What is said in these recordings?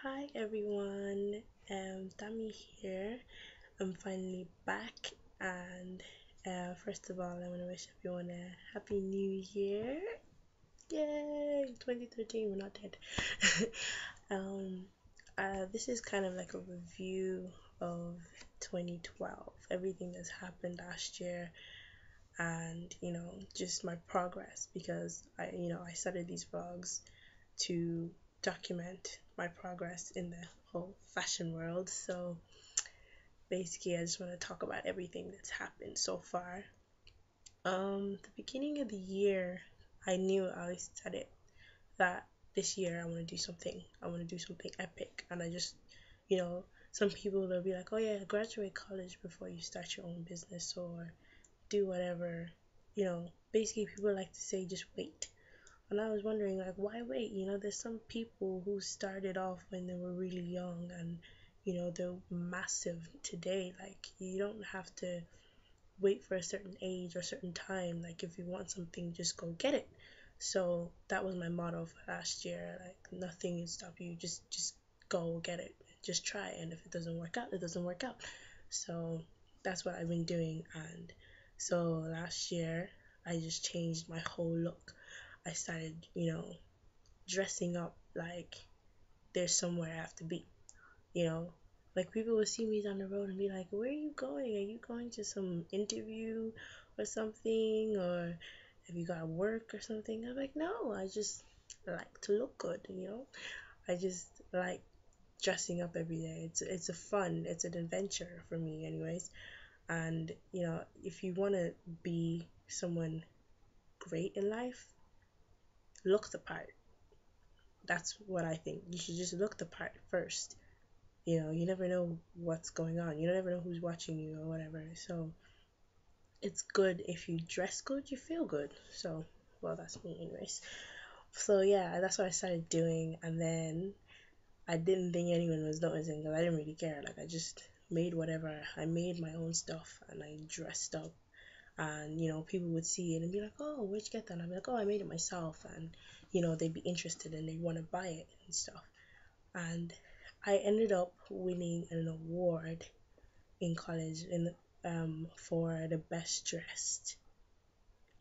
Hi everyone, Tammy here. I'm finally back, and first of all, I want to wish everyone a happy new year. Yay! 2013, we're not dead. um, this is kind of like a review of 2012, everything that's happened last year, and just my progress because I started these vlogs to document my progress in the whole fashion world. So basically, I just want to talk about everything that's happened so far. The beginning of the year, I knew I said it that this year I want to do something. I want to do something epic, and I just, you know, some people will be like, "Oh yeah, graduate college before you start your own business or do whatever." Basically, people like to say, "Just wait." And I was wondering, like, why wait? There's some people who started off when they were really young and, they're massive today. Like, you don't have to wait for a certain age or certain time. Like, if you want something, just go get it. So that was my motto for last year. Like, nothing can stop you. Just go get it. Just try. And if it doesn't work out, it doesn't work out. So that's what I've been doing. And so last year, I just changed my whole look. I started, dressing up like there's somewhere I have to be, you know. Like people would see me down the road and be like, "Where are you going? Are you going to some interview or something? Or have you got work or something?" I'm like, "No, I just like to look good, I just like dressing up every day. It's an adventure for me anyways. And if you want to be someone great in life, look the part. That's what I think. You should just look the part first. You never know what's going on. You never know who's watching you or whatever. So it's good if you dress good, you feel good. So, well, that's me, anyways. So yeah, that's what I started doing, and then I didn't think anyone was noticing because I didn't really care. Like I just made whatever. I made my own stuff and I dressed up, and people would see it and be like, "Oh, where'd you get that?" And I'd be like, "Oh, I made it myself," and they'd be interested and they'd want to buy it and stuff. And I ended up winning an award in college for the best dressed,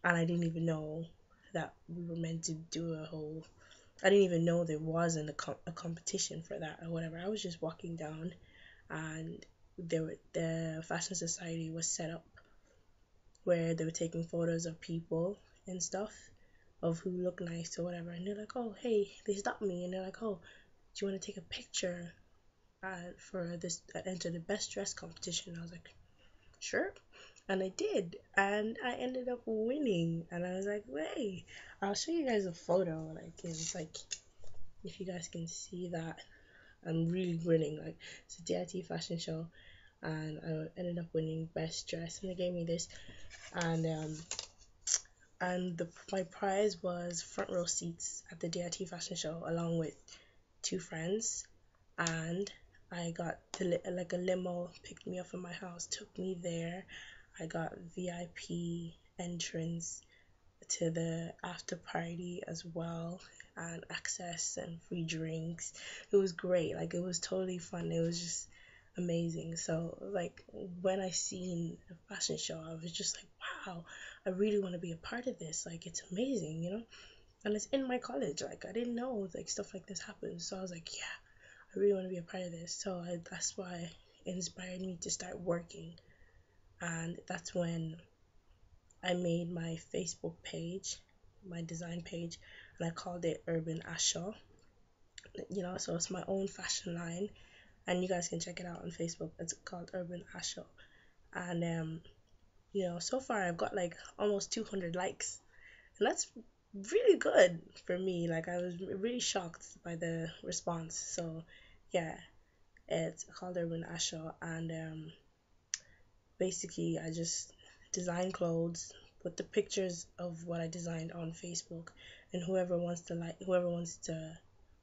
and I didn't even know that we were meant to do a whole. I didn't even know there wasn't a competition for that or whatever. I was just walking down, and the fashion society was set up where they were taking photos of people and stuff of who look nice or whatever, and they're like, "Oh, hey," they stopped me and they're like, "Oh, do you want to take a picture for this enter the best dress competition?" I was like, "Sure." And I did, and I ended up winning. And I was like, "Wait, I'll show you guys a photo." Like it's like if you guys can see that, I'm really grinning. Like it's a DIT fashion show, and I ended up winning best dress, and they gave me this, and my prize was front row seats at the DIT fashion show along with two friends, and I got like a limo picked me up from my house, took me there. I got VIP entrance to the after party as well, and access and free drinks. It was great. Like it was totally fun. It was just amazing. So like when I seen the fashion show, I was just like, wow, I really want to be a part of this. Like it's amazing. And it's in my college. Like I didn't know like stuff like this happens. So I was like, yeah, I really want to be a part of this. So that's why it inspired me to start working. And that's when I made my Facebook page, my design page, and I called it Urban Asha. So it's my own fashion line, and you guys can check it out on Facebook. It's called Urban Asha. And so far I've got like almost 200 likes, and that's really good for me. Like I was really shocked by the response. So yeah, it's called Urban Asha, and basically I just design clothes, put the pictures of what I designed on Facebook, and whoever wants to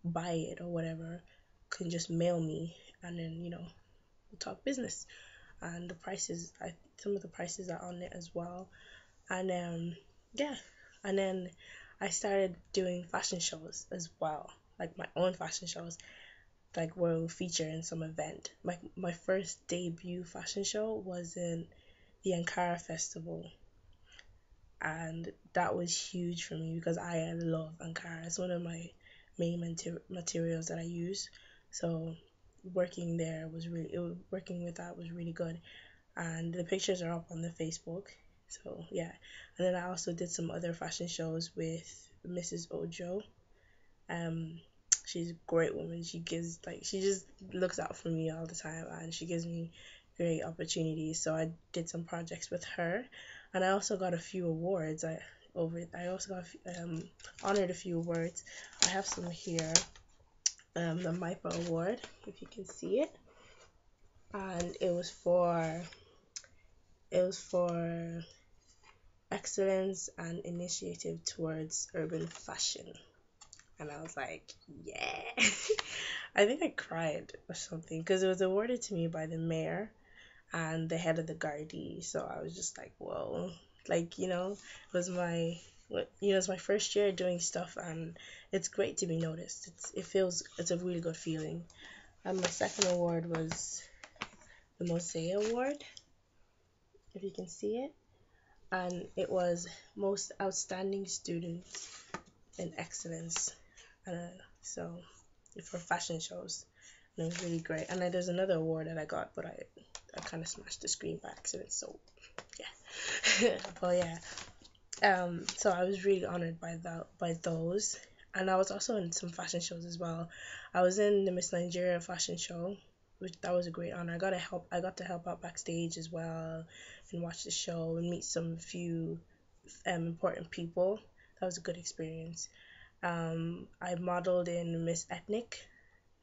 buy it or whatever can just mail me, and then we'll talk business. And the prices, some of the prices are on it as well. And yeah, and then I started doing fashion shows as well, like my own fashion shows. like were featured in some event. My first debut fashion show was in the Ankara Festival, and that was huge for me because I love Ankara. It's one of my main materials that I use. So working with that was really good, and the pictures are up on the Facebook. So yeah, and then I also did some other fashion shows with Mrs. Ojo. Um, she's a great woman. She just looks out for me all the time, and she gives me great opportunities. So I did some projects with her, and I also got a few awards. I also got honored a few awards. I have some here. The MIPA award, if you can see it, and it was for excellence and initiative towards urban fashion. And I was like, yeah. I think I cried or something because it was awarded to me by the mayor and the head of the Gardaí. So I was just like, whoa. Like, it was it's my first year doing stuff, and it's great to be noticed. It's a really good feeling. And my second award was the Mosaic Award, if you can see it. And it was most outstanding student in excellence. So for fashion shows, and it was really great. And then there's another award that I got, but I kind of smashed the screen by accident. So yeah, but yeah. So I was really honored by those, and I was also in some fashion shows as well. I was in the Miss Nigeria fashion show, which that was a great honor. I got to help out backstage as well, and watch the show and meet some few important people. That was a good experience. I modeled in Miss Ethnic.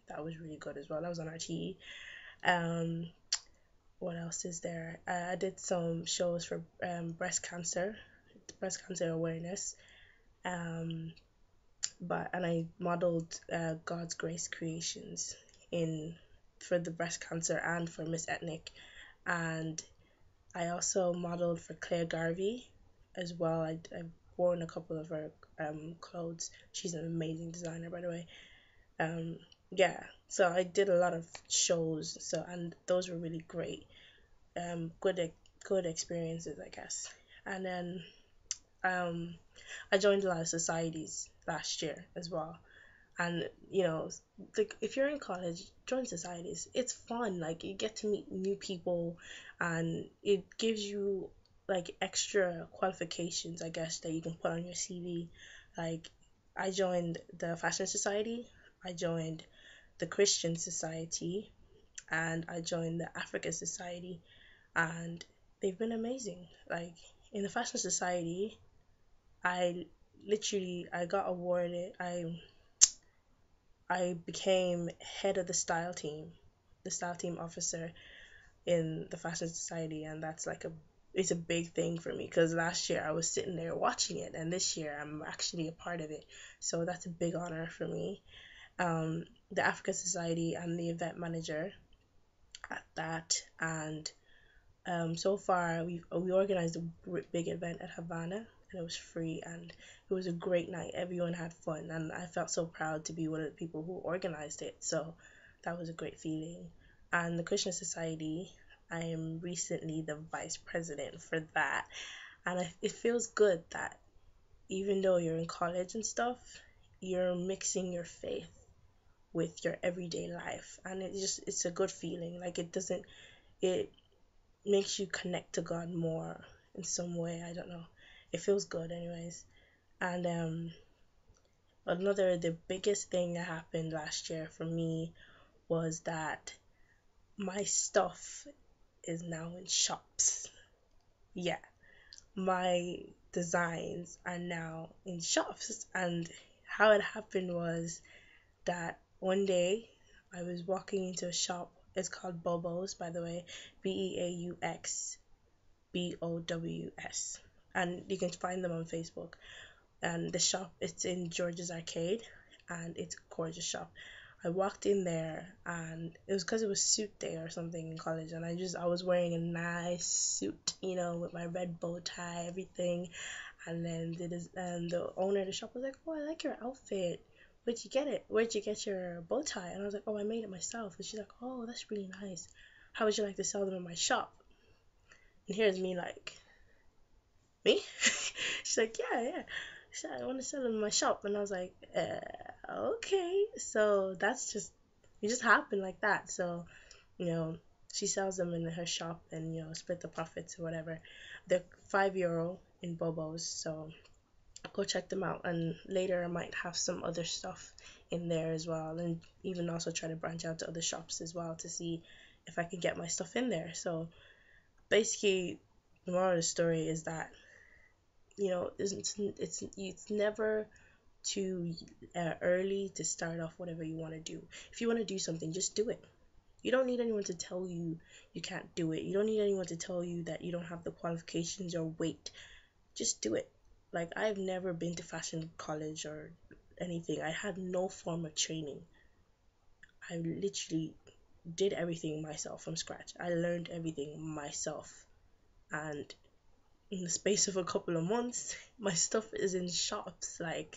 That was really good as well. That was on RTE. Um, what else is there? I did some shows for breast cancer awareness. Um, and I modeled God's Grace Creations in for the breast cancer and for Miss Ethnic, and I also modeled for Claire Garvey as well. I've worn a couple of her clothes. She's an amazing designer, by the way. Um, yeah, so I did a lot of shows, and those were really great. Good experiences, I guess. And then um, I joined a lot of societies last year as well. And like if you're in college, join societies. It's fun. Like you get to meet new people, and it gives you like extra qualifications, I guess, that you can put on your CV. Like I joined the Fashion Society, I joined the Christian Society, and I joined the Africa Society, and they've been amazing. Like in the Fashion Society, I got awarded. I became head of the style team officer in the Fashion Society, and it's a big thing for me because last year I was sitting there watching it, and this year I'm actually a part of it. So that's a big honor for me. The Africa Society, I'm the event manager at that, and so far we organized a big event at Havana, and it was free, and it was a great night. Everyone had fun, and I felt so proud to be one of the people who organized it. So that was a great feeling. And the Christian Society, I am recently the vice president for that, and it feels good that even though you're in college and stuff, you're mixing your faith with your everyday life, and it's a good feeling. Like it makes you connect to God more in some way. I don't know. It feels good, anyways. And the biggest thing that happened last year for me was that my stuff is now in shops. Yeah, my designs are now in shops. And how it happened was that one day I was walking into a shop. It's called Bobos, by the way, BEAUX, and you can find them on Facebook. And the shop, it's in George's Arcade, and it's a gorgeous shop. I walked in there, and it was because it was suit day or something in college, and I was wearing a nice suit, with my red bow tie, everything. And then the owner of the shop was like, "Oh, I like your outfit. where'd you get it? Where'd you get your bow tie? And I was like, oh, I made it myself. And she's like, oh, that's really nice. How would you like to sell them in my shop? And here's me like, me? She's like, yeah, yeah. She said, I want to sell them in my shop. And I was like, okay. So that's just, it just happened like that. So, you know, she sells them in her shop and, you know, split the profits or whatever. They're €5 in Bobos. So go check them out. And later I might have some other stuff in there as well. And even also try to branch out to other shops as well to see if I can get my stuff in there. So basically, the moral of the story is that, you know, it's never too early to start off whatever you want to do. If you want to do something, just do it. You don't need anyone to tell you you can't do it. You don't need anyone to tell you that you don't have the qualifications or weight. Just do it. Like, I've never been to fashion college or anything. I had no form of training. I literally did everything myself from scratch. I learned everything myself. And in the space of a couple of months, my stuff is in shops. Like,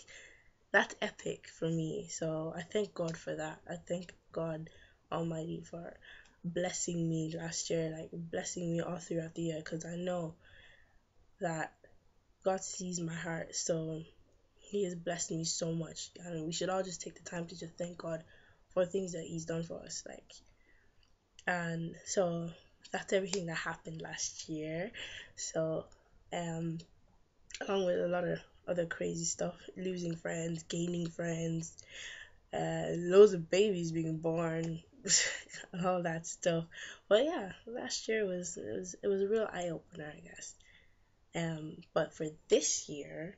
that's epic for me. So I thank God for that. I thank God Almighty for blessing me last year, like blessing me all throughout the year, because I know that God sees my heart. So He has blessed me so much, and we should all just take the time to just thank God for things that He's done for us. Like, and so that's everything that happened last year. So, along with a lot of other crazy stuff, losing friends, gaining friends, loads of babies being born, and all that stuff. But yeah, last year was a real eye opener, I guess. But for this year,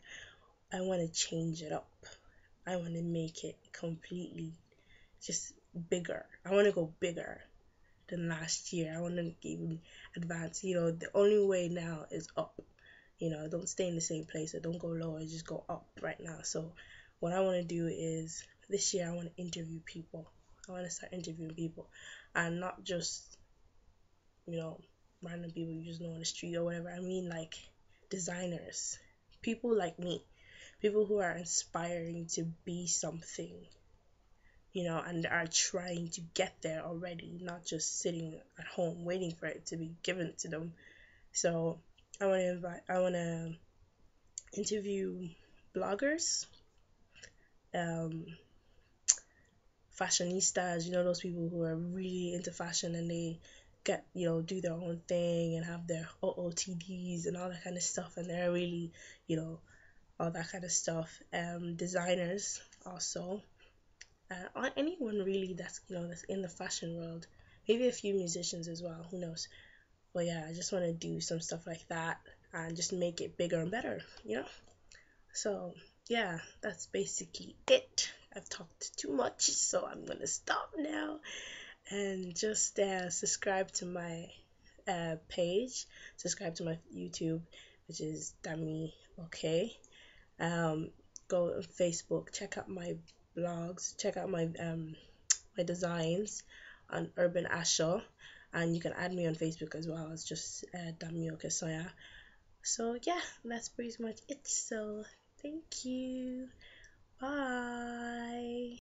I want to change it up. I want to make it completely just bigger. I want to go bigger than last year. I want to even advance. You know, the only way now is up. You know, don't stay in the same place or don't go lower, just go up right now. So what I want to do is this year I want to interview people. I want to start interviewing people, and not just, you know, random people you just know on the street or whatever. I mean, like, designers, people like me, people who are inspiring to be something, you know, and are trying to get there already, not just sitting at home waiting for it to be given to them. So I want to interview bloggers, um, fashionistas, you know, those people who are really into fashion and they get, you know, do their own thing and have their OOTDs and all that kind of stuff, and they're really, you know, all that kind of stuff. Designers also, or anyone really that's, you know, that's in the fashion world. Maybe a few musicians as well, who knows. But yeah, I just want to do some stuff like that and just make it bigger and better, you know. So yeah, that's basically it. I've talked too much, so I'm gonna stop now and just subscribe to my page, subscribe to my YouTube, which is Dami. Okay. Um, go on Facebook, check out my blogs, check out my designs on Urban Asho, and you can add me on Facebook as well. It's just Dami Okesoya. So yeah, that's pretty much it. So thank you. Bye.